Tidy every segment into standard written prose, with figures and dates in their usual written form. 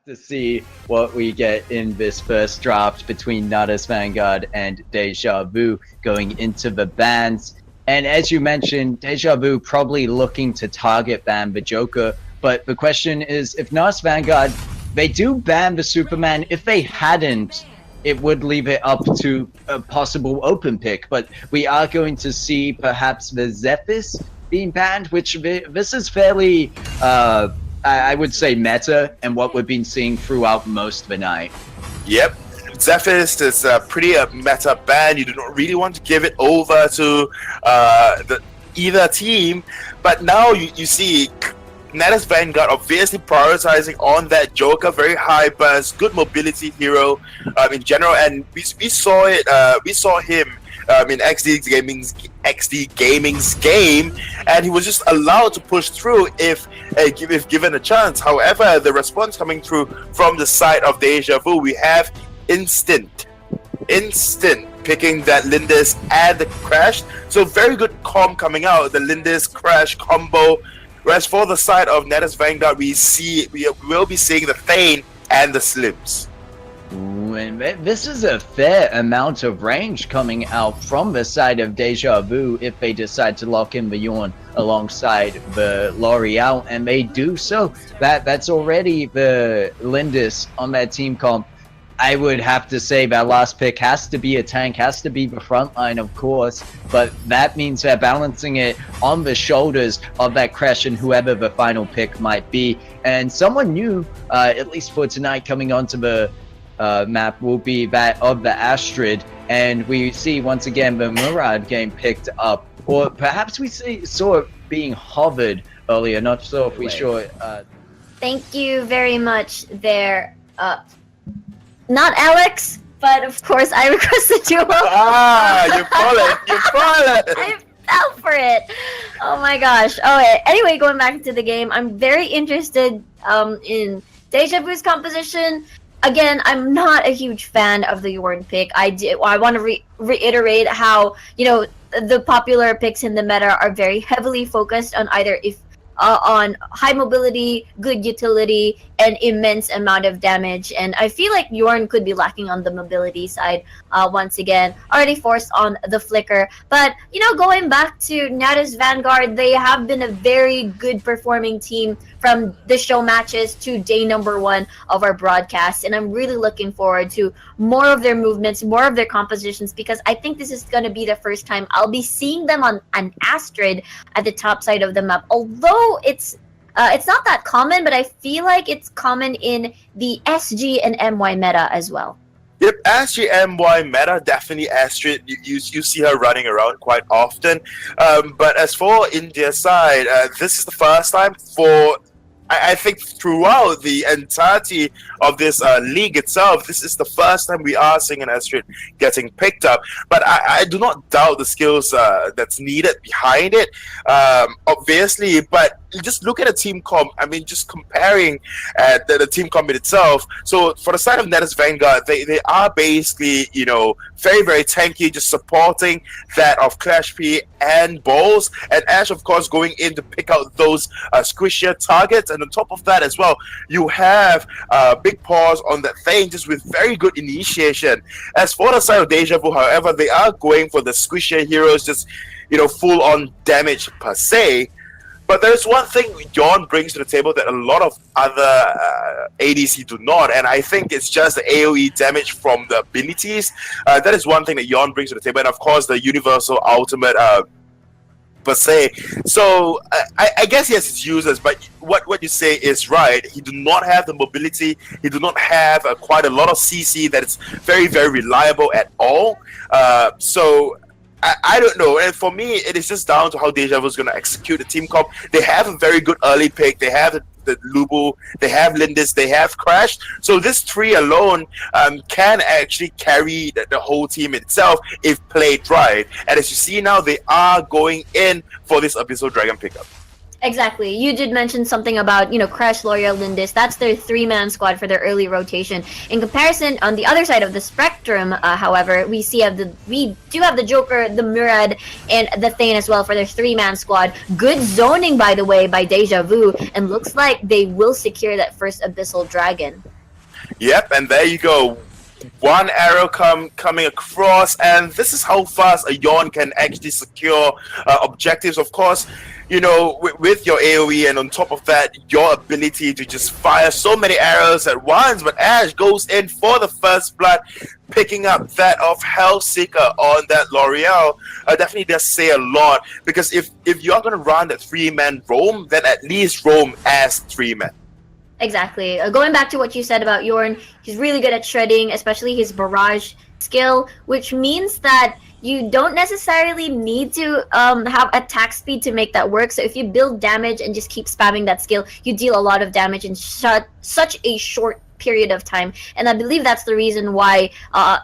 To see what we get in this first draft between NatusVanguard and Dejavu going into the bans. And as you mentioned, Dejavu probably looking to target ban the Joker. But the question is, if NatusVanguard, they do ban the Superman. If they hadn't, it would leave it up to a possible open pick. But we are going to see perhaps the Zephys being banned, which this is fairly... I would say meta and what we've been seeing throughout most of the night. Yep. Zephys is a pretty meta ban. You do not really want to give it over to either team. But now you see NatusVanguard obviously prioritizing on that Joker, very high burst, good mobility hero in general. And we saw it. We saw him in XD Gaming's game, and he was just allowed to push through if given a chance. However, the response coming through from the side of Dejavu, we have instant picking that Lindis and the Crash. So very good comp coming out, the Lindis Crash combo. Whereas for the side of NatusVanguard, we will be seeing the Thane and the Slims. And this is a fair amount of range coming out from the side of Dejavu if they decide to lock in the Yawn alongside the L'Oreal, and they do so. That's already the Lindis on that team comp. I would have to say that last pick has to be a tank, has to be the front line, of course, but that means they're balancing it on the shoulders of that Crash and whoever the final pick might be. And someone new, at least for tonight, coming onto the map will be that of the Astrid, and we see once again the Murad game picked up, or perhaps we saw it being hovered earlier. Not sure if we saw it. Thank you very much there. Not Alex, but of course I requested you. You call it. I fell for it. Oh my gosh. Anyway, going back to the game, I'm very interested in Dejavu's composition. Again, I'm not a huge fan of the Yorn pick. I want to reiterate how, the popular picks in the meta are very heavily focused on either on high mobility, good utility, and immense amount of damage. And I feel like Yorn could be lacking on the mobility side once again. Already forced on the flicker. But, going back to NatusVanguard, they have been a very good performing team from the show matches to day number 1 of our broadcast. And I'm really looking forward to more of their movements, more of their compositions, because I think this is going to be the first time I'll be seeing them on an Astrid at the top side of the map. Although it's not that common, but I feel like it's common in the SG and MY meta as well. Yep, SG MY meta, definitely Astrid. You see her running around quite often. But as for India's side, this is the first time for, I think, throughout the entirety of this league itself, this is the first time we are seeing an Astrid getting picked up. But I do not doubt the skills that's needed behind it, obviously. But just look at a team comp. I mean, just comparing the team comp in itself. So for the side of NatusVanguard, they are basically, very, very tanky, just supporting that of Clash P and Balls. And Ash, of course, going in to pick out those squishier targets. And on top of that as well, you have big paws on that thing, just with very good initiation. As for the side of Dejavu, however, they are going for the squishier heroes, just, full on damage per se. But there's one thing Yawn brings to the table that a lot of other ADC do not, and I think it's just the AoE damage from the abilities. That is one thing that Yawn brings to the table, and of course the universal ultimate per se. So I guess yes, it's useless, but what you say is right. He do not have the mobility. He do not have quite a lot of CC that is very, very reliable at all. So I don't know, and for me, it is just down to how Dejavu is going to execute the team comp. They have a very good early pick. They have the Lubu, they have Lindis, they have Crash. So this 3 alone can actually carry the whole team itself if played right. And as you see now, they are going in for this Abyssal Dragon pickup. Exactly. You did mention something about, Crash, L'Oreal, Lindis. That's their 3-man squad for their early rotation. In comparison, on the other side of the spectrum, however, we do have the Joker, the Murad, and the Thane as well for their 3-man squad. Good zoning, by the way, by Dejavu, and looks like they will secure that first Abyssal Dragon. Yep, and there you go. One arrow coming across, and this is how fast a yawn can actually secure objectives. Of course, you know, with your AoE, and on top of that, your ability to just fire so many arrows at once. But Ash goes in for the first blood, picking up that of Hellseeker on that L'Oreal. Definitely does say a lot, because if you're going to run that 3-man roam, then at least roam as 3-men. Exactly. Going back to what you said about Yorn, he's really good at shredding, especially his barrage skill, which means that you don't necessarily need to have attack speed to make that work. So if you build damage and just keep spamming that skill, you deal a lot of damage in such a short period of time. And I believe that's the reason why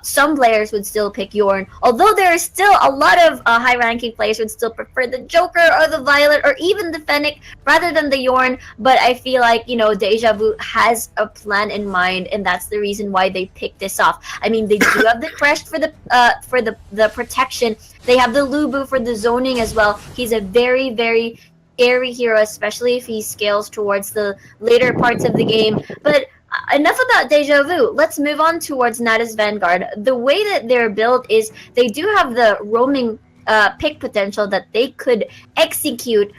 some players would still pick Yorn, although there is still a lot of high-ranking players would still prefer the Joker or the Violet or even the Fennec rather than the Yorn. But I feel like, you know, Dejavu has a plan in mind, and that's the reason why they picked this off. I mean, they do have the Crest for the protection. They have the Lubu for the zoning as well. He's a very, very airy hero, especially if he scales towards the later parts of the game. But enough about Dejavu. Let's move on towards NatusVanguard. The way that they're built is they do have the roaming pick potential that they could execute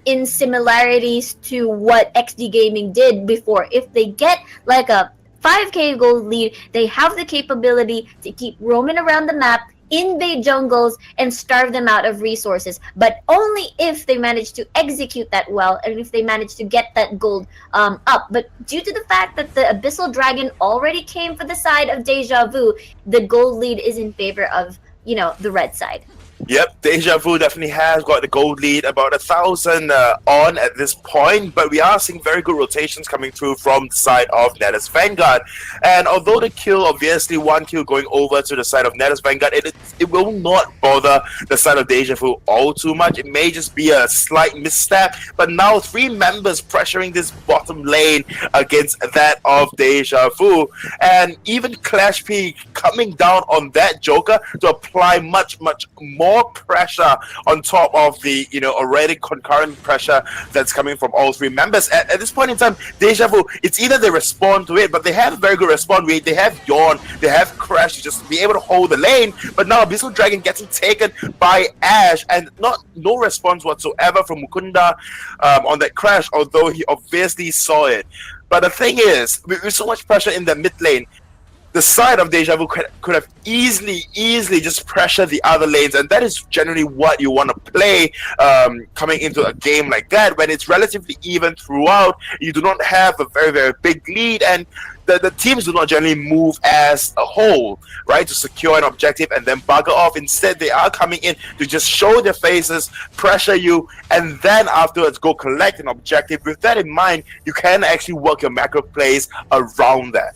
in similarities to what XD Gaming did before. If they get like a 5k gold lead, they have the capability to keep roaming around the map, invade jungles, and starve them out of resources, but only if they manage to execute that well, and if they manage to get that gold up. But due to the fact that the Abyssal Dragon already came for the side of Dejavu, the gold lead is in favor of, you know, the red side. Yep, Dejavu definitely has got the gold lead, about 1,000 on at this point, but we are seeing very good rotations coming through from the side of NatusVanguard. And although the kill, obviously one kill going over to the side of NatusVanguard, it will not bother the side of Dejavu all too much. It may just be a slight misstep, but now 3 members pressuring this bottom lane against that of Dejavu, and even Clash P coming down on that Joker to apply much more pressure on top of the, you know, already concurrent pressure that's coming from all 3 members. At this point in time, Dejavu, it's either they respond to it, but they have a very good response rate. They have Yawn, they have Crash to just be able to hold the lane, but now Abyssal Dragon getting taken by Ash, and no response whatsoever from Mukunda on that Crash, although he obviously saw it. But the thing is, with so much pressure in the mid lane, the side of Dejavu could have easily just pressured the other lanes, and that is generally what you want to play coming into a game like that, when it's relatively even throughout. You do not have a very big lead, and the teams do not generally move as a whole, right, to secure an objective and then bugger off. Instead, they are coming in to just show their faces, pressure you, and then afterwards go collect an objective. With that in mind, you can actually work your macro plays around that.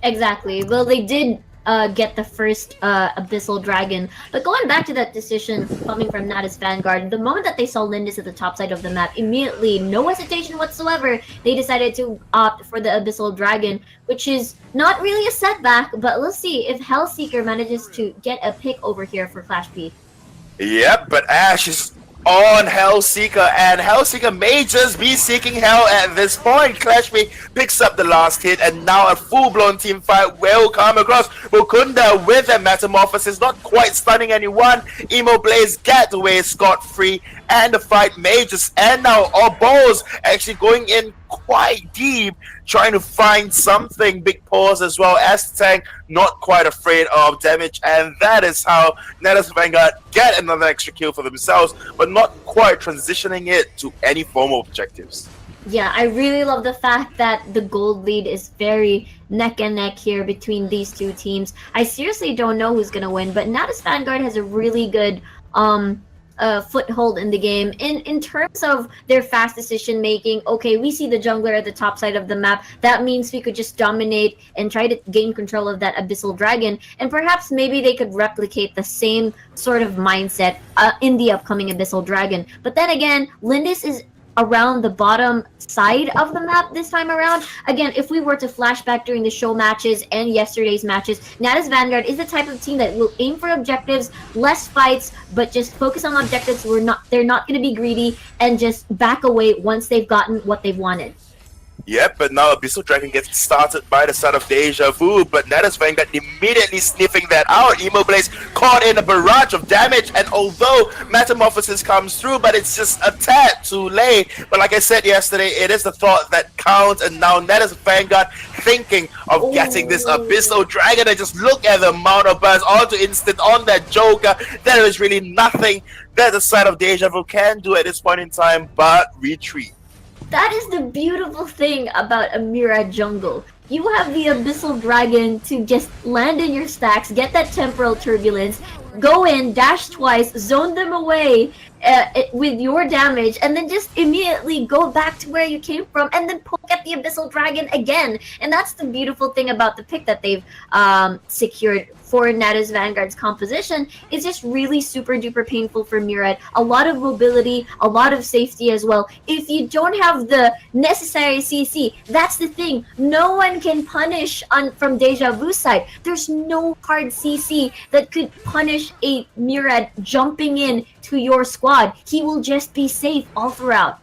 Exactly. Well, they did get the first Abyssal Dragon. But going back to that decision coming from NatusVanguard, the moment that they saw Lindis at the top side of the map, immediately, no hesitation whatsoever, they decided to opt for the Abyssal Dragon, which is not really a setback, but let's see if Hellseeker manages to get a pick over here for Clash P. Yep, but Ash is on Hellseeker, and Hellseeker may just be seeking hell at this point. Clash P picks up the last hit, and now a full-blown team fight will come across. Mukunda with a Metamorphosis, not quite stunning anyone. Emo Blaze get away scot-free, and the fight may just end now. Balls actually going in quite deep, trying to find something. Big pause as well as Tank, not quite afraid of damage, and that is how NatusVanguard get another extra kill for themselves, but not quite transitioning it to any form of objectives. Yeah, I really love the fact that the gold lead is very neck and neck here between these 2 teams. I seriously don't know who's gonna win, but NatusVanguard has a really good foothold in the game in terms of their fast decision making. Okay, we see the jungler at the top side of the map. That means we could just dominate and try to gain control of that Abyssal Dragon, and perhaps maybe they could replicate the same sort of mindset in the upcoming Abyssal Dragon. But then again, Lindis is around the bottom side of the map this time around. Again, if we were to flashback during the show matches and yesterday's matches, NatusVanguard is the type of team that will aim for objectives, less fights, but just focus on objectives. They're not going to be greedy and just back away once they've gotten what they've wanted. Yep, but now Abyssal Dragon gets started by the side of Dejavu, but NatusVanguard immediately sniffing that out. Emo Blaze caught in a barrage of damage, and although Metamorphosis comes through, but it's just a tad too late. But like I said yesterday, it is the thought that counts, and now NatusVanguard thinking of getting this Abyssal Dragon, and just look at the amount of burst onto instant on that Joker. There is really nothing that the side of Dejavu can do at this point in time but retreat. That is the beautiful thing about a Murad jungle. You have the Abyssal Dragon to just land in your stacks, get that Temporal Turbulence, go in, dash twice, zone them away with your damage, and then just immediately go back to where you came from, and then poke at the Abyssal Dragon again. And that's the beautiful thing about the pick that they've secured for NatusVanguard's composition. Is just really super duper painful for Murad. A lot of mobility, a lot of safety as well. If you don't have the necessary CC, that's the thing. No one can punish from Dejavu's side. There's no hard CC that could punish a Murad jumping in to your squad. He will just be safe all throughout.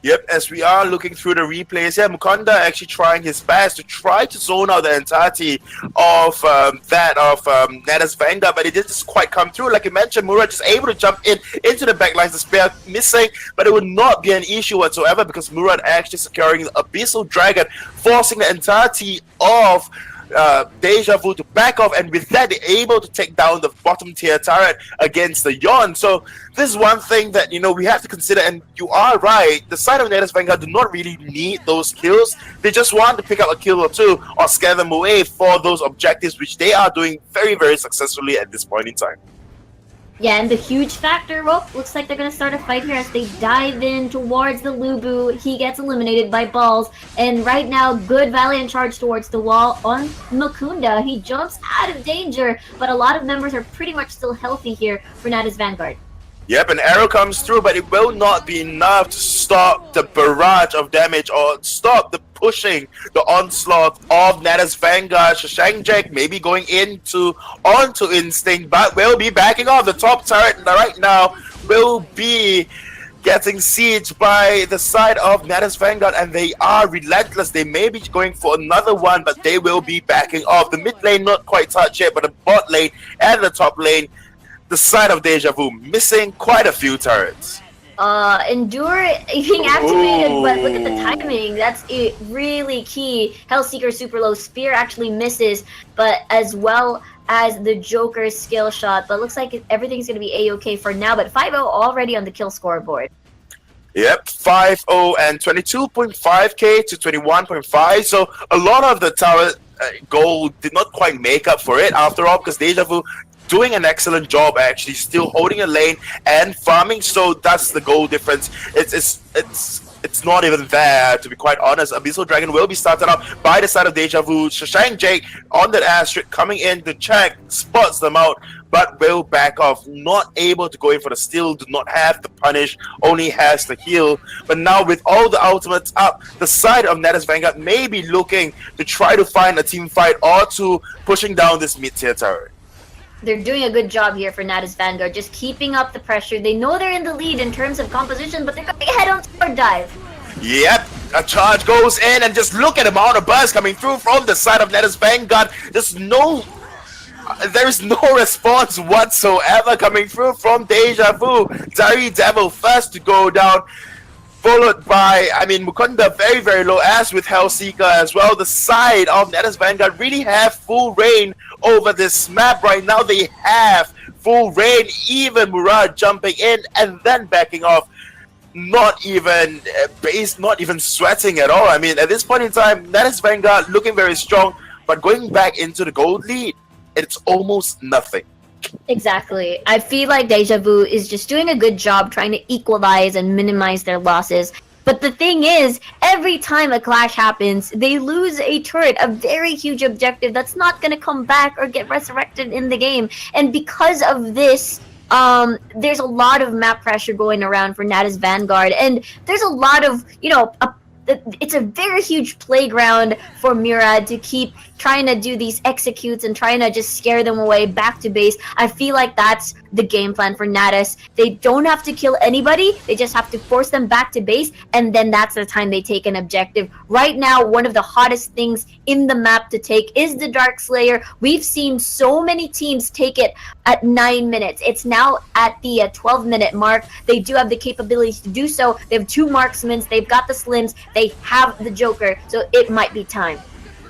Yep, as we are looking through the replays here, Mukunda actually trying his best to try to zone out the entirety of NatusVanguard, but it didn't just quite come through. Like you mentioned, Murad just able to jump into the backlines, the spear missing, but it would not be an issue whatsoever because Murad actually securing the Abyssal Dragon, forcing the entirety of Dejavu to back off, and with that they're able to take down the bottom tier turret against the Yon. So this is one thing that we have to consider, and you are right, the side of NatusVanguard do not really need those kills. They just want to pick up a kill or two or scare them away for those objectives, which they are doing very, very successfully at this point in time. Yeah, and the huge factor, well, looks like they're going to start a fight here as they dive in towards the Lubu. He gets eliminated by Balls, and right now, good Valiant charge towards the wall on Mukunda. He jumps out of danger, but a lot of members are pretty much still healthy here for NatusVanguard. Yep, an arrow comes through, but it will not be enough to stop the barrage of damage or stop the pushing, the onslaught of NatusVanguard. Shashank maybe going onto Instinct, but will be backing off. The top turret right now will be getting sieged by the side of NatusVanguard, and they are relentless. They may be going for another one, but they will be backing off. The mid lane not quite touched yet, but the bot lane and the top lane, the side of Dejavu missing quite a few turrets. Endure being activated, but look at the timing. That's really key. Hellseeker super low. Spear actually misses, but as well as the Joker's skill shot. But looks like everything's going to be A-okay for now. But 5-0 already on the kill scoreboard. Yep, 5-0 and 22.5k to 21.5. So a lot of the tower goal did not quite make up for it after all, because Dejavu doing an excellent job actually, still holding a lane and farming. So that's the goal difference. It's not even there, to be quite honest. Abyssal Dragon will be started out by the side of Dejavu. Shashank Jake on the asterisk coming in to check, spots them out, but will back off. Not able to go in for the steal, do not have the punish, only has the heal. But now with all the ultimates up, the side of NatusVanguard may be looking to try to find a team fight or two, pushing down this mid-tier turret. They're doing a good job here for NatusVanguard, just keeping up the pressure. They know they're in the lead in terms of composition, but they're going to head on or dive. Yep, a charge goes in, and just look at the amount of buzz coming through from the side of NatusVanguard. There is no response whatsoever coming through from Dejavu. Dari Devil first to go down, followed by, Mukunda very, very low, as with Hellseeker as well. The side of NatusVanguard really have full reign over this map right now. They have full reign, even Murad jumping in and then backing off. Not even sweating at all. At this point in time, NatusVanguard looking very strong, but going back into the gold lead, it's almost nothing. Exactly. I feel like Dejavu is just doing a good job trying to equalize and minimize their losses. But the thing is, every time a clash happens, they lose a turret, a very huge objective that's not going to come back or get resurrected in the game. And because of this, there's a lot of map pressure going around for NatusVanguard. And there's a lot of, it's a very huge playground for Murad to keep trying to do these executes and trying to just scare them away back to base. I feel like that's the game plan for Natus. They don't have to kill anybody, they just have to force them back to base, and then that's the time they take an objective. Right now, one of the hottest things in the map to take is the Dark Slayer. We've seen so many teams take it at 9 minutes. It's now at the 12-minute mark. They do have the capabilities to do so. They have 2 marksmen, they've got the slims, they have the Joker, so it might be time.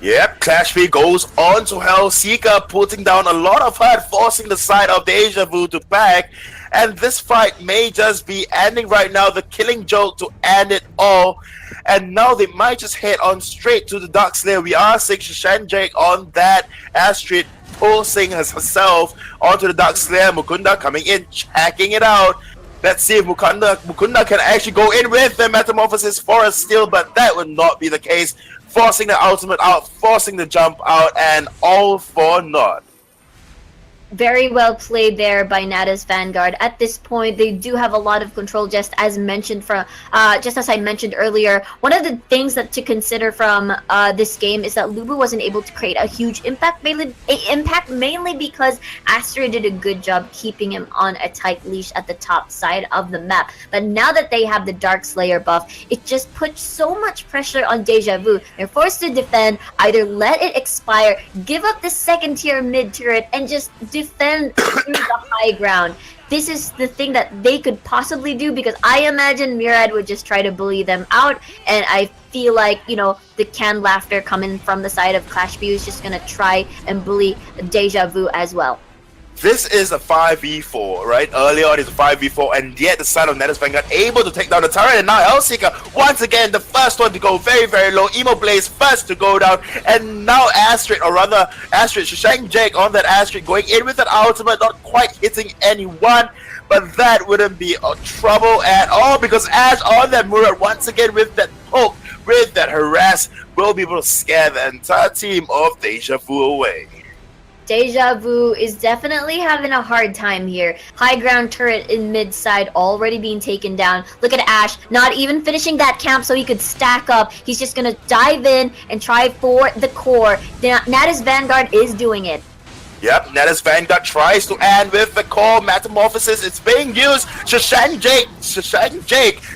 Yep, Clash B goes on to Hellseeker, putting down a lot of hurt, forcing the side of Dejavu to back. And this fight may just be ending right now, the killing joke to end it all. And now they might just head on straight to the Dark Slayer. We are seeing Shashanjake on that. Astrid pulsing herself onto the Dark Slayer. Mukunda coming in, checking it out. Let's see if Mukunda can actually go in with the Metamorphosis for a steal, but that would not be the case. Forcing the ultimate out, forcing the jump out, and all for naught. Very well played there by NatusVanguard. At this point, they do have a lot of control, just as mentioned just as I mentioned earlier. One of the things that to consider from this game is that Lubu wasn't able to create a huge impact, mainly because Astrid did a good job keeping him on a tight leash at the top side of the map. But now that they have the Dark Slayer buff, it just puts so much pressure on Dejavu. They're forced to defend, either let it expire, give up the second tier mid turret, and just defend through the high ground. This is the thing that they could possibly do, because I imagine Murad would just try to bully them out, and I feel like, you know, the canned laughter coming from the side of Clash B is just gonna try and bully Dejavu as well. This is a 5v4, right? Earlier on, it's a 5v4, and yet the side of NatusVanguard able to take down the turret, and now Hellseeker, once again, the first one to go very, very low. Emo Blaze first to go down, and now Astrid, or rather, Astrid, Shashanjake on that Astrid, going in with an ultimate, not quite hitting anyone, but that wouldn't be a trouble at all, because Ash on that Murad, once again, with that poke, with that harass, will be able to scare the entire team of Dejavu away. Dejavu is definitely having a hard time here. High ground turret in mid side already being taken down. Look at Ash, not even finishing that camp so he could stack up. He's just gonna dive in and try for the core. NatusVanguard is doing it. Yep, NatusVanguard tries to end with the core Metamorphosis. It's being used. Shashanjake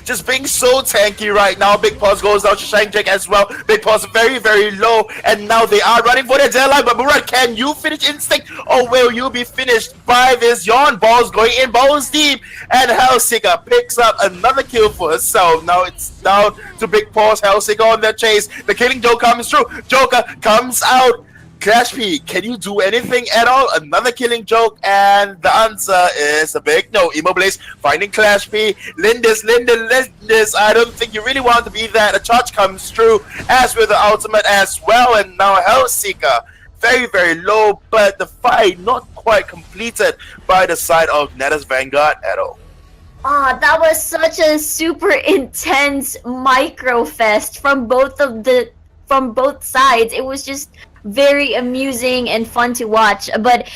just being so tanky right now. Big Paws goes down, Shashanjake as well. Big Paws very, very low. And now they are running for their deadline. But Murad, can you finish Instinct? Or will you be finished by this Yawn? Balls going in, balls deep. And Hellseeker picks up another kill for herself. Now it's down to Big Paws. Hellseeker on their chase. The killing Joker comes through. Joker comes out. Clash P, can you do anything at all? Another killing joke, and the answer is a big no. Emo Blaze finding Clash P. Lindis, I don't think you really want to be that. A charge comes through, as with the ultimate as well, and now Hellseeker. Very, very low, but the fight not quite completed by the side of NatusVanguard at all. Ah, that was such a super intense micro fest from both sides. It was just very amusing and fun to watch. But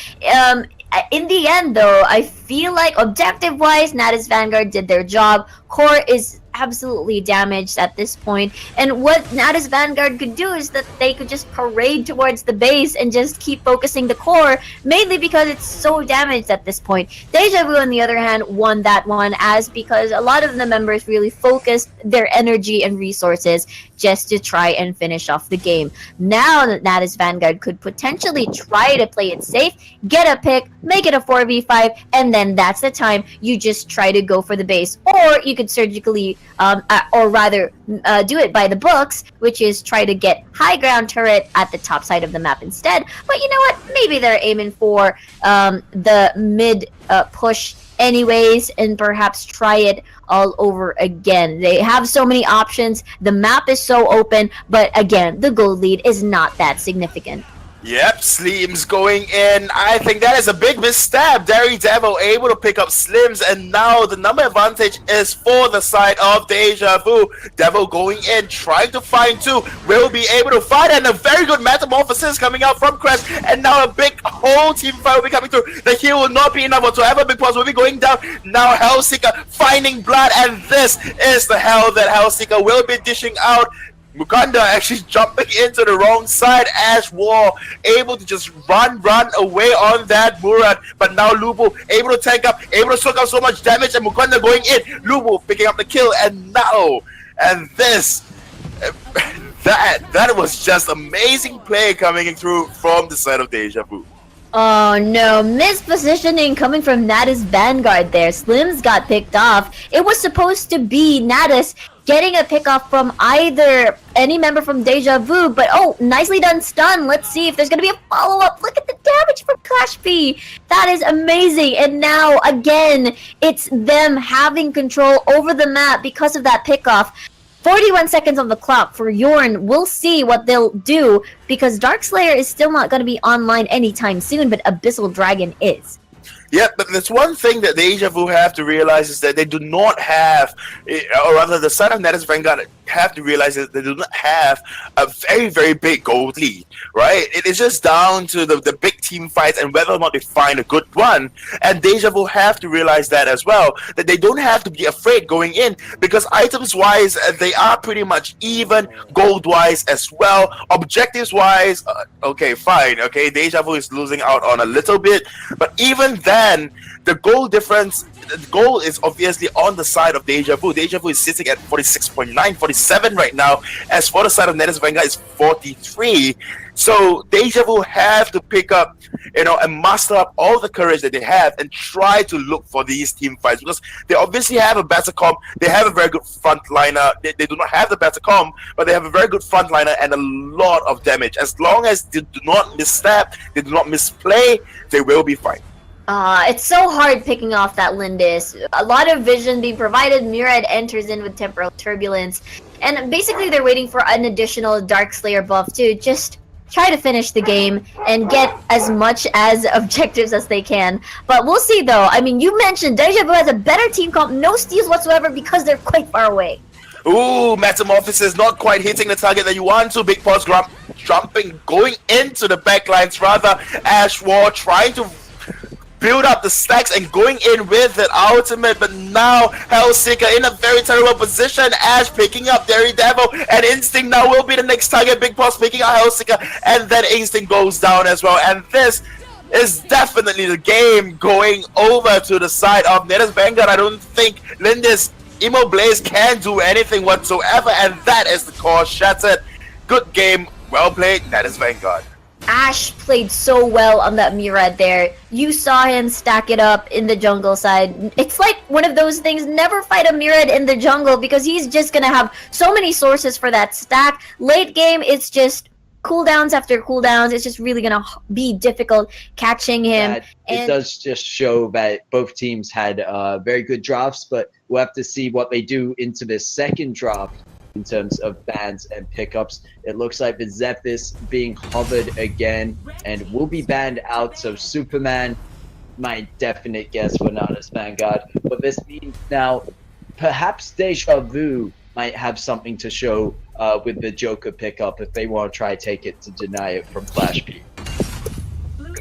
in the end, though, I feel like objective-wise, NatusVanguard did their job. Core is absolutely damaged at this point, and what NatusVanguard could do is that they could just parade towards the base and just keep focusing the core, mainly because it's so damaged at this point. Dejavu, on the other hand, won that one, as because a lot of the members really focused their energy and resources just to try and finish off the game. Now that NatusVanguard could potentially try to play it safe, get a pick, make it a 4v5, and then that's the time you just try to go for the base. Or you could surgically or rather do it by the books, which is try to get high ground turret at the top side of the map instead. But you know what? Maybe they're aiming for the mid push anyways, and perhaps try it all over again. They have so many options. The map is so open, but again, the gold lead is not that significant. Yep, Slims going in. I think that is a big misstep. Devil able to pick up Slims, and now the number advantage is for the side of Dejavu. Devil going in, trying to find two. Will be able to find, and a very good Metamorphosis coming out from Crest, and now a big whole team fight will be coming through. The heal will not be enough whatsoever. Big Pause will be going down. Now Hellseeker finding blood, and this is the hell that Hellseeker will be dishing out. Mukunda actually jumping into the wrong side. Ash War able to just run away on that Murad. But now Lubu able to tank up, able to soak up so much damage, and Mukunda going in. Lubu picking up the kill, and now, and this, that was just amazing play coming through from the side of Dejavu. Oh no, mispositioning coming from NatusVanguard there. Slims got picked off. It was supposed to be Natus getting a pick off from either any member from Dejavu, but oh, nicely done stun. Let's see if there's gonna be a follow-up. Look at the damage from Clash P. That is amazing. And now, again, it's them having control over the map because of that pick off. 41 seconds on the clock for Yorn. We'll see what they'll do because Darkslayer is still not going to be online anytime soon, but Abyssal Dragon is. Yeah, but there's one thing that the Dejavu have to realize is that they do not have, or rather the side of NatusVanguard have to realize that they do not have a very, very big gold lead, right? It is just down to the big team fights and whether or not they find a good one. And Dejavu have to realize that as well, that they don't have to be afraid going in because items-wise, they are pretty much even, gold-wise as well. Objectives-wise, okay, fine, okay, Dejavu is losing out on a little bit, but even then, the goal difference, the goal is obviously on the side of Dejavu. Dejavu is sitting at 46.9, 47 right now. As for the side of NatusVanguard is 43. So Dejavu have to pick up, you know, and muster up all the courage that they have and try to look for these team fights because they obviously have a better comp. They have a very good frontliner. They do not have the better comp, but they have a very good frontliner and a lot of damage. As long as they do not misstep, they do not misplay, they will be fine. It's so hard picking off that Lindis. A lot of vision being provided. Murad enters in with Temporal Turbulence. And basically they're waiting for an additional Darkslayer buff to just try to finish the game and get as much as objectives as they can. But we'll see though. I mean, you mentioned Dejavu has a better team comp, no steals whatsoever because they're quite far away. Ooh, Metamorphosis not quite hitting the target that you want to. Big Paws jumping, going into the backlines rather. Ash War trying to build up the stacks and going in with that ultimate, but now Hellseeker in a very terrible position. Ash picking up Dejavu, and Instinct now will be the next target. Big Boss picking up Hellseeker, and then Instinct goes down as well. And this is definitely the game going over to the side of NatusVanguard. I don't think Lindis Emo Blaze can do anything whatsoever, and that is the core shattered. Good game, well played, NatusVanguard. Ash played so well on that Murad there. You saw him stack it up in the jungle side. It's like one of those things, never fight a Murad in the jungle because he's just gonna have so many sources for that stack. Late game, it's just cooldowns after cooldowns. It's just really gonna be difficult catching him. It does just show that both teams had very good drafts, but we'll have to see what they do into the second draft. In terms of bans and pickups, it looks like the Zephyr's being hovered again and will be banned out. So Superman, my definite guess for NatusVanguard. But this means now perhaps Dejavu might have something to show with the Joker pickup if they want to try take it to deny it from Flash P.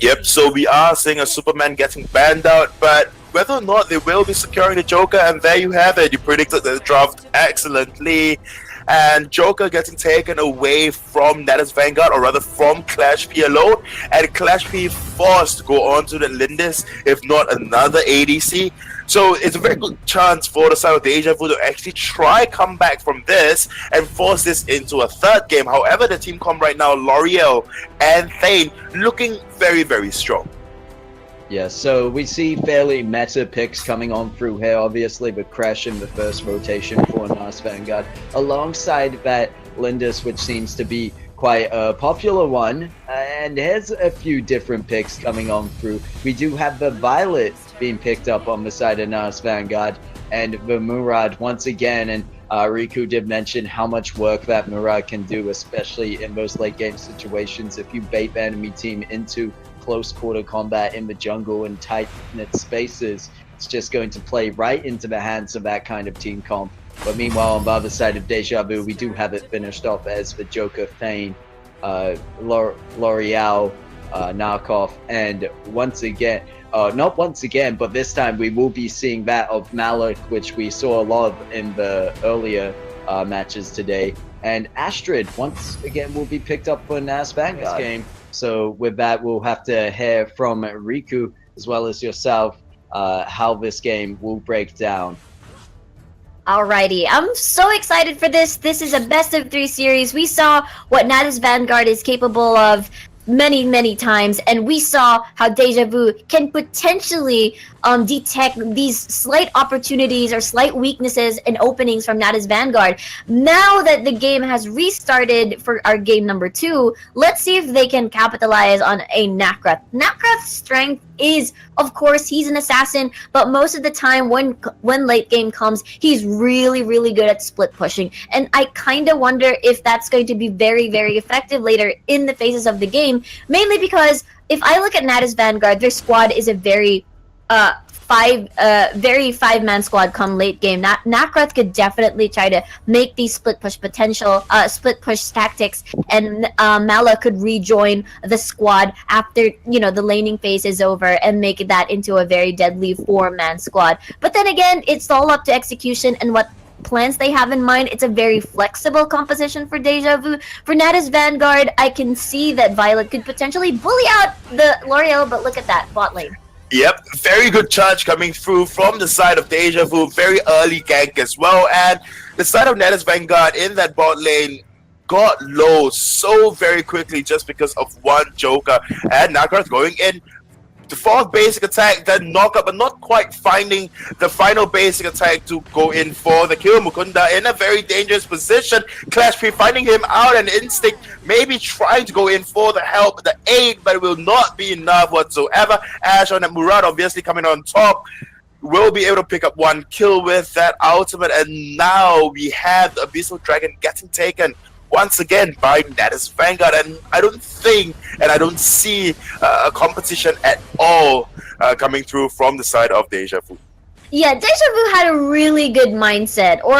Yep, so we are seeing a Superman getting banned out, but whether or not they will be securing the Joker, and there you have it. You predicted the draft excellently. And Joker getting taken away from NatusVanguard, or rather from Clash P alone, and Clash P forced to go on to the Lindis, if not another ADC. So it's a very good chance for the side of Dejavu to actually try come back from this and force this into a third game. However, the team comp right now, L'Oreal and Thane, looking very, very strong. Yeah, so we see fairly meta picks coming on through here, obviously, with Crash in the first rotation for NatusVanguard, alongside that Lindis, which seems to be quite a popular one, and here's a few different picks coming on through. We do have the Violet being picked up on the side of NatusVanguard, and the Murad once again, and Riku did mention how much work that Murad can do, especially in those late game situations. If you bait the enemy team into close quarter combat in the jungle and tight-knit spaces, it's just going to play right into the hands of that kind of team comp. But meanwhile, on the other side of Dejavu, we do have it finished off as the Joker, Thane, L'Oreal, knockoff, and once again, not once again, but this time we will be seeing that of Malik, which we saw a lot of in the earlier matches today. And Astrid, once again, will be picked up for NatusVanguard game. So with that, we'll have to hear from Riku, as well as yourself, how this game will break down. Alrighty, I'm so excited for this. This is a best of 3 series. We saw what NatusVanguard is capable of many times, and we saw how Dejavu can potentially detect these slight opportunities or slight weaknesses and openings from NatusVanguard. Now that the game has restarted for our game number 2, let's see if they can capitalize on a Nakrath. Nakrath's strength is, of course, he's an assassin, but most of the time when late game comes, he's really good at split pushing, and I kind of wonder if that's going to be very effective later in the phases of the game, mainly because if I look at NatusVanguard, their squad is a very five-man squad come late game. Nakrath could definitely try to make these split push tactics, and Mala could rejoin the squad after the laning phase is over and make that into a very deadly 4-man squad. But then again, it's all up to execution and what plans they have in mind. It's a very flexible composition for Dejavu. For NatusVanguard, I can see that Violet could potentially bully out the L'Oreal, but look at that bot lane. Yep, very good charge coming through from the side of Dejavu. Very early gank as well. And the side of NatusVanguard in that bot lane got low so very quickly just because of one Joker. And Nakrath going in. The fourth basic attack, then knock up, but not quite finding the final basic attack to go in for the kill. Mukunda in a very dangerous position. Clash P finding him out, and Instinct maybe trying to go in for the help, the aid, but it will not be enough whatsoever. Ash on that Murad obviously coming on top. Will be able to pick up one kill with that ultimate, and now we have the Abyssal Dragon getting taken once again by NatusVanguard, and I don't think and I don't see a competition at all coming through from the side of Dejavu. Yeah, Dejavu had a really good mindset, or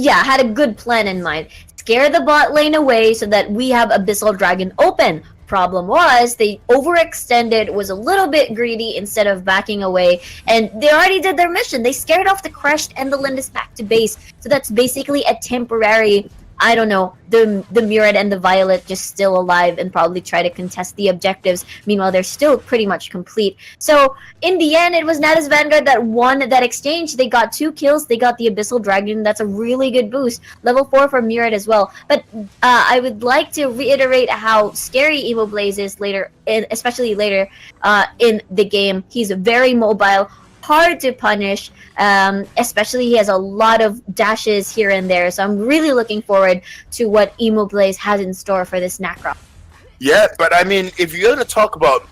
had a good plan in mind. Scare the bot lane away so that we have Abyssal Dragon open. Problem was, they overextended, was a little bit greedy instead of backing away, and they already did their mission. They scared off the Crushed and the Lindis back to base, so that's basically a temporary, I don't know, the Murad and the Violet just still alive and probably try to contest the objectives. Meanwhile, they're still pretty much complete. So, in the end, it was NatusVanguard that won that exchange. They got 2 kills. They got the Abyssal Dragon. That's a really good boost. Level 4 for Murad as well. But I would like to reiterate how scary Emo Blaze is later, especially later in the game. He's very mobile, hard to punish, especially he has a lot of dashes here and there, so I'm really looking forward to what Emo Blaze has in store for this Nakrath. Yeah, but I mean, if you're going to talk about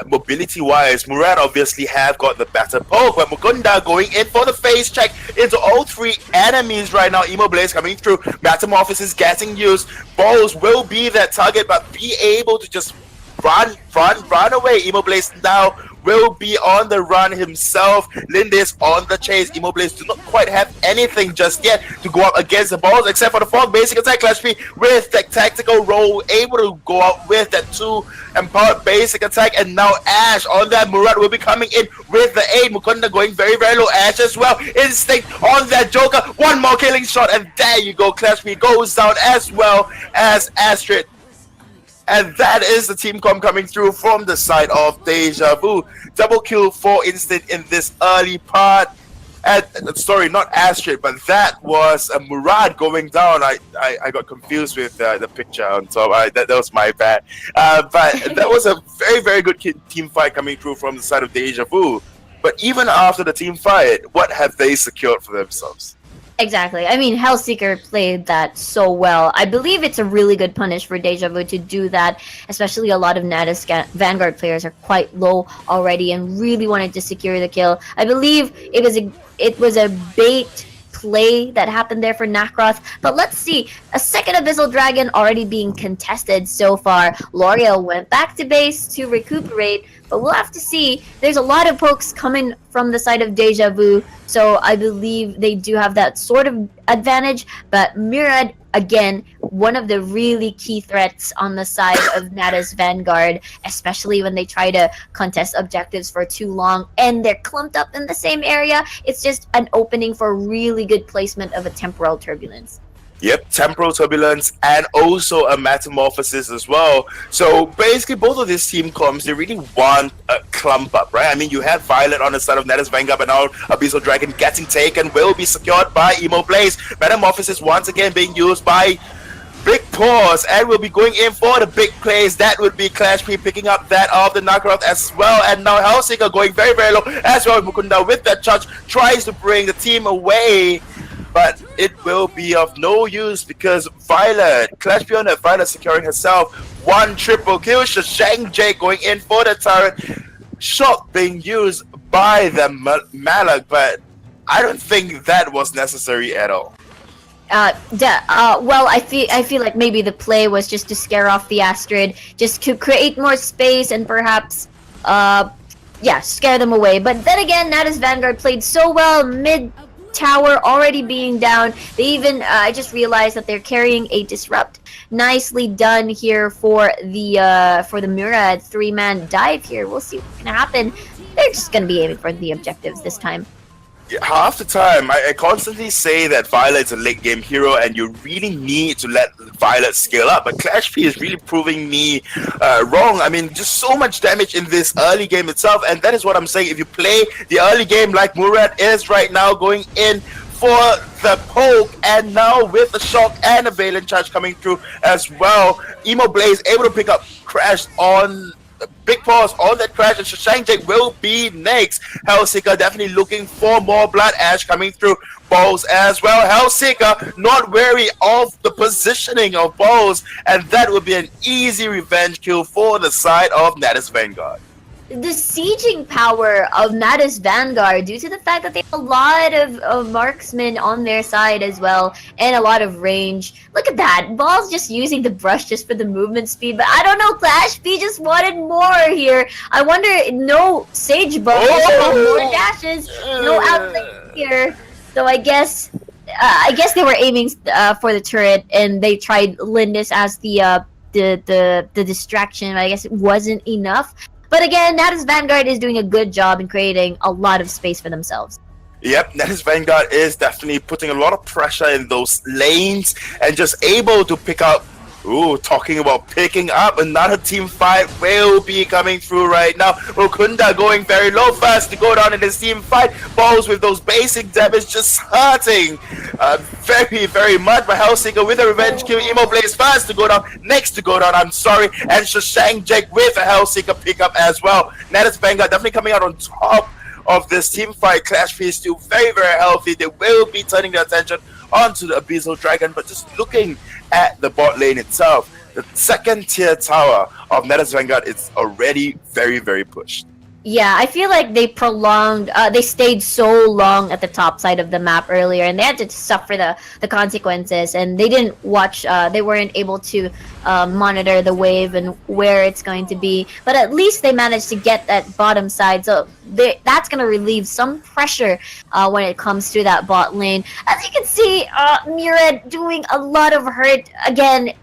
mobility-wise, Murad obviously have got the better poke, but Mukunda going in for the phase check into all 3 enemies right now. Emo Blaze coming through, Metamorphosis getting used, Balls will be that target, but be able to just run away. Emo Blaze now will be on the run himself. Lindis on the chase. Emo Blaze do not quite have anything just yet to go up against the balls, except for the 4th basic attack. Clash P with that tactical roll, able to go out with that 2 empowered basic attack, and now Ash on that Murad will be coming in with the 8. Mukunda going very low. Ash as well. Instinct on that Joker. One more killing shot, and there you go. Clash P goes down as well as Astrid. And that is the team comp coming through from the side of Dejavu. Double kill for Instant in this early part. And sorry, not Astrid, but that was a Murad going down. I got confused with the picture on top. That was my bad. But that was a very good team fight coming through from the side of Dejavu. But even after the team fight, what have they secured for themselves? Exactly. I mean, Hellseeker played that so well. I believe it's a really good punish for Dejavu to do that, especially a lot of NatusVanguard players are quite low already and really wanted to secure the kill. I believe it was a bait play that happened there for Nakrath, but let's see. A second Abyssal Dragon already being contested so far. L'Oreal went back to base to recuperate, but we'll have to see. There's a lot of pokes coming from the side of Dejavu, so I believe they do have that sort of advantage, but Murad, again, one of the really key threats on the side of NatusVanguard, especially when they try to contest objectives for too long and they're clumped up in the same area. It's just an opening for really good placement of a temporal turbulence. Yep, temporal turbulence and also a metamorphosis as well. So basically, both of these team comps, they really want a clump up, right? I mean, you have Violet on the side of NatusVanguard, but now Abyssal Dragon getting taken will be secured by Emo Blaze. Metamorphosis once again being used by Big Paws, and we'll be going in for the big plays. That would be Clash P picking up that of the knockout as well. And now Hellseeker going very, very low as well. Mukunda with that charge tries to bring the team away, but it will be of no use because Violet, Clash P on that Violet securing herself. One triple kill. Shashang Jake going in for the turret. Shot being used by the Malak, but I don't think that was necessary at all. Well, I feel like maybe the play was just to scare off the Astrid, just to create more space and perhaps, yeah, scare them away. But then again, NatusVanguard played so well mid tower already being down. They even, I just realized that they're carrying a disrupt. Nicely done here for the Murad 3-man dive here. We'll see what's gonna happen. They're just gonna be aiming for the objectives this time. Half the time, I constantly say that Violet's a late game hero and you really need to let Violet scale up, but Clash P is really proving me wrong. I mean, just so much damage in this early game itself, and that is what I'm saying. If you play the early game like Murad is right now, going in for the poke, and now with the shock and a Valen charge coming through as well, Emo Blaze able to pick up Crash on Big Paws on that crash, and Shashang Jake will be next. Hellseeker definitely looking for more Blood Ash coming through. Balls as well. Hellseeker not wary of the positioning of Balls, and that would be an easy revenge kill for the side of NatusVanguard. The sieging power of NatusVanguard, due to the fact that they have a lot of marksmen on their side as well, and a lot of range. Look at that. Ball's just using the brush just for the movement speed, but I don't know, Clash P just wanted more here. I wonder, no Sage buff, more dashes, no outlet here. So I guess they were aiming for the turret, and they tried Lindis as the distraction, but I guess it wasn't enough. But again, NatusVanguard is doing a good job in creating a lot of space for themselves. Yep, NatusVanguard is definitely putting a lot of pressure in those lanes and just able to pick up. Ooh, talking about picking up, another team fight will be coming through right now. Mukunda going very low first to go down in this team fight. Balls with those basic damage just hurting very, very much. But Hellseeker with a revenge kill. Emo Blaze first to go down, next to go down, I'm sorry. And Shashang Jake with a Hellseeker pickup as well. NatusVanguard definitely coming out on top of this team fight. Clash P is still very, very healthy. They will be turning their attention onto the Abyssal Dragon, but just looking at the bot lane itself, the second tier tower of NatusVanguard is already very, very pushed. Yeah, I feel like they they stayed so long at the top side of the map earlier, and they had to suffer the consequences, and they didn't watch, they weren't able to monitor the wave and where it's going to be, but at least they managed to get that bottom side, so that's going to relieve some pressure when it comes to that bot lane. As you can see, Murad doing a lot of hurt. Again,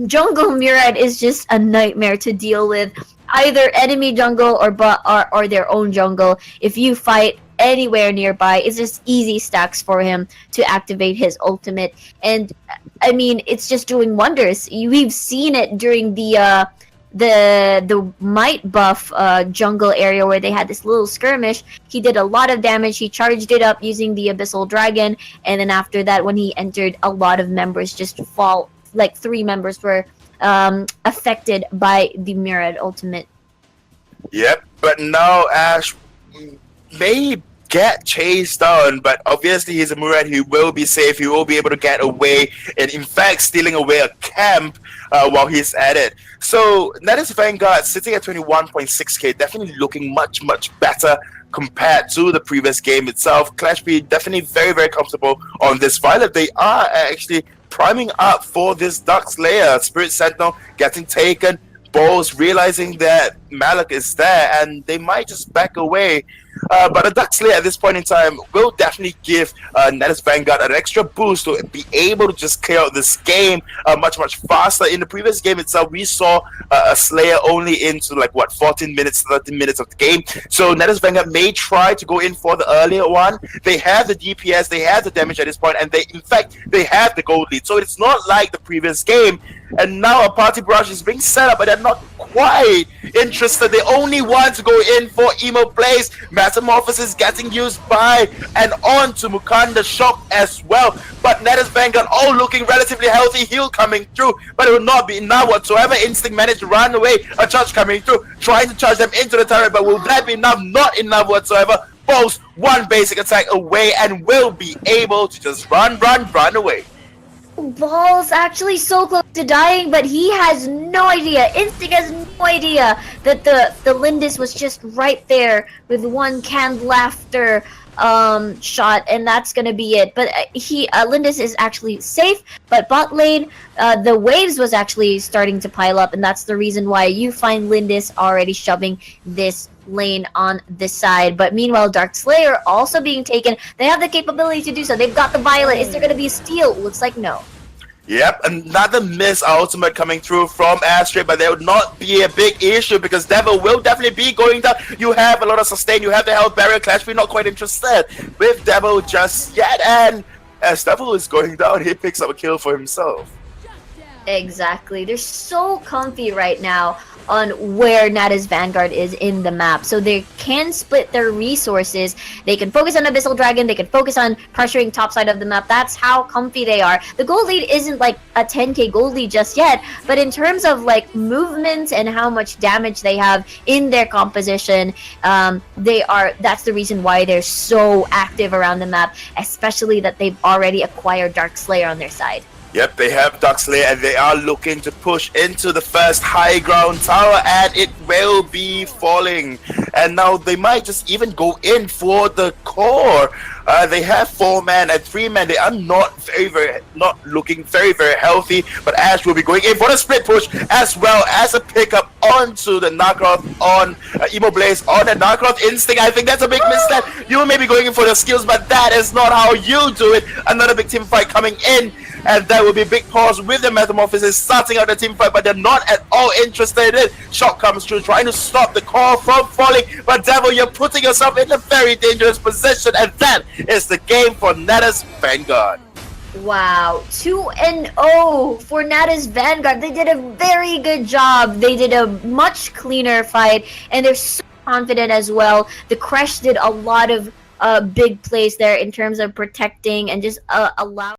jungle Murad is just a nightmare to deal with. Either enemy jungle or their own jungle. If you fight anywhere nearby, it's just easy stacks for him to activate his ultimate. And I mean, it's just doing wonders. We've seen it during the might buff jungle area where they had this little skirmish. He did a lot of damage. He charged it up using the Abyssal Dragon, and then after that, when he entered, a lot of members just fall. Like 3 members were affected by the Murad ultimate. Yep, but now Ash may get chased down, but obviously he's a Murad. He will be safe. He will be able to get away, and in fact stealing away a camp while he's at it. So NatusVanguard sitting at 21.6k, definitely looking much, much better compared to the previous game itself. Clash P definitely very, very comfortable on this Violet. They are actually priming up for this Dark Slayer. Spirit Sentinel getting taken. Balls realizing that Malak is there, and they might just back away. but a Dark Slayer at this point in time will definitely give NatusVanguard an extra boost to be able to just clear out this game much faster. In the previous game itself, we saw a Slayer only into like what 14 minutes, 13 minutes of the game. So NatusVanguard may try to go in for the earlier one. They have the DPS, they have the damage at this point, and in fact they have the gold lead. So it's not like the previous game. And now a party barrage is being set up, but they're not quite interested. They only want to go in for emo plays. Metamorphosis getting used by and on to Mukanda Shock as well. But NatusVanguard all looking relatively healthy. Heal coming through, but it will not be enough whatsoever. Instinct managed to run away. A charge coming through, trying to charge them into the turret, but will that be enough? Not enough whatsoever. Both one basic attack away and will be able to just run away. Ball's actually so close to dying, but he has no idea. Instinct has no idea that the Lindis was just right there with one canned laughter shot, and that's gonna be it. But Lindis is actually safe, but bot lane, the waves was actually starting to pile up, and that's the reason why you find Lindis already shoving this lane on this side. But meanwhile, Dark Slayer also being taken. They have the capability to do so. They've got the Violet. Is there going to be a steal? Looks like no. Yep, another miss ultimate coming through from Astrid, but there would not be a big issue because Devil will definitely be going down. You have a lot of sustain, you have the health barrier clash. We're not quite interested with Devil just yet, and as Devil is going down, he picks up a kill for himself. Exactly. They're so comfy right now on where NatusVanguard is in the map. So they can split their resources. They can focus on Abyssal Dragon. They can focus on pressuring top side of the map. That's how comfy they are. The gold lead isn't like a 10k gold lead just yet, but in terms of like movements and how much damage they have in their composition, that's the reason why they're so active around the map, especially that they've already acquired Dark Slayer on their side. Yep, they have Dark Slayer and they are looking to push into the first high ground tower, and it will be falling. And now they might just even go in for the core. They have 4-man and 3-man. They are not looking very healthy. But Ash will be going in for the split push as well as a pickup onto the Narcroth on Emo Blaze on the Narcroth Instinct. I think that's a big misstep. You may be going in for the skills, but that is not how you do it. Another big team fight coming in. And that will be a big pause with the Metamorphosis starting out the team fight, but they're not at all interested in it. Shock comes through, trying to stop the core from falling. But Devil, you're putting yourself in a very dangerous position, and that is the game for NatusVanguard. Wow, 2-0 for NatusVanguard. They did a very good job. They did a much cleaner fight, and they're so confident as well. The Crash did a lot of big plays there in terms of protecting and just allow